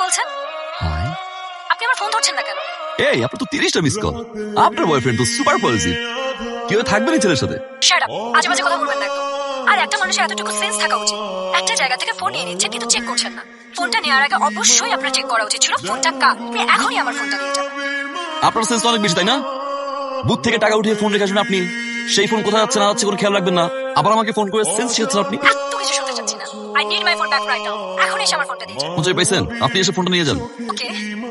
বলছেন? হাই। আপনি আমার ফোন ধরছেন না কেন? এই আপনার তো 30টা মিস কল। আপনার বয়ফ্রেন্ড তো সুপার পলিসি। কেউ থাকবে না ছেলের সাথে। শাট আপ, আজে বাজে কথা বলবেন না একদম। আর একটা মানুষের এতটুকু সেন্স থাকা উচিত, একটা জায়গা থেকে ফোন নিয়ে নিচ্ছেন কিন্তু চেক করছেন না। ফোনটা নেওয়ার আগে অবশ্যই আপনার চেক করা উচিত ছিল ফোনটা কার। আপনি এখনই আমার ফোনটা দিয়ে যাবেন। আপনার সেন্স অনেক বেশি, তাই না? বুথ থেকে টাকা উঠিয়ে ফোন রেখে আসবেন আপনি, সেই ফোন কোথায় যাচ্ছে না যাচ্ছে কোনো খেয়াল রাখবেন না, আবার আমাকে ফোন করে সেন্স শিখাচ্ছেন আপনি। এত কিছু শুনতে চাচ্ছি না। I need my phone back right now. এখন এসে আমার ফোনটা দিয়ে যান। মজা পাইছেন? আপনি এসে ফোনটা নিয়ে যান। ওকে,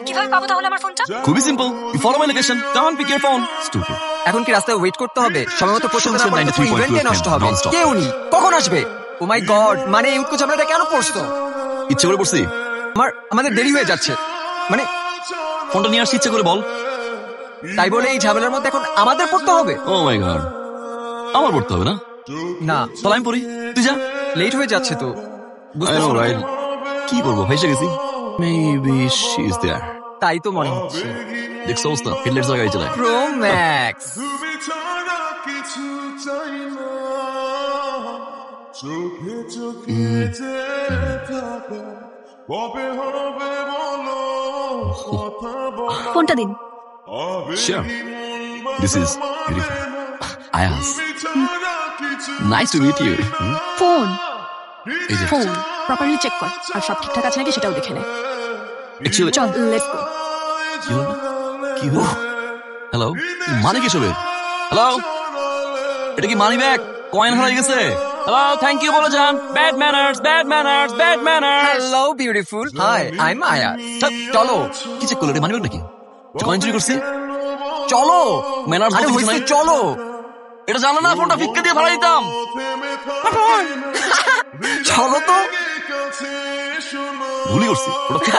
কিভাবে পাবো তাহলে আমার ফোনটা? খুবই simple, you follow my location, come on pick your phone. Stupid. এখন কি রাস্তায় ওয়েট করতে হবে? সময়মতো পৌঁছতে না শুনছেন পারলে তো 93.2 ইভেন্টে নষ্ট হবে। non-stop। কেউ নেই, কখন আসবে? ও মাই গড, মানে এই উৎকোচ আমরা কেন পড়ছো? ইচ্ছে করে পড়ছি? আমাদের দেরি হয়ে যাচ্ছে, মানে ফোনটা নিয়ে আসছি ইচ্ছে করে বল। তাই বলে এই ঝামেলার মধ্যে এখন আমাদের পড়তে হবে? ও মাই গড, আমার পড়তে হবে না? না, তাহলে আমি পড়ি, তুই যা। লেট হয়ে যাচ্ছে তো। I know, right? কি করবো, ভেসে গেছি। Maybe she is there. তাই তো মনে হচ্ছে। দেখছো অবস্থা, হেডলাইটস লাগাই চালায়। Pro max. ফোনটা দিন। Sure. This is beautiful. Ayaz. Nice to meet you. Phone এই যে, ফোন প্রপারলি চেক কর, আর সব ঠিকঠাক আছে নাকি সেটাও দেখে নে। actually, চল লেটস গো। কি হলো? কি হলো? হ্যালো, মানে কি সবে? হ্যালো, এটা কি মানি ব্যাগ? কয়েন হারিয়ে গেছে। হ্যালো, থ্যাংক ইউ বলে যান। Bad manners, bad manners, bad manners. Hello beautiful, hi I am Ayaz. চলো। কি চেক করলো, এটা মানি ব্যাগ নাকি? কয়েন চুরি করছি? চলো ম্যানার্স আরে বলতে কিছু হইছে, নাই? চলো। এটা জানো না, ফোনটা ভিক্ষা দিয়ে ভাড়া দিতাম। চলো তো। ভুলই করছি, ওটা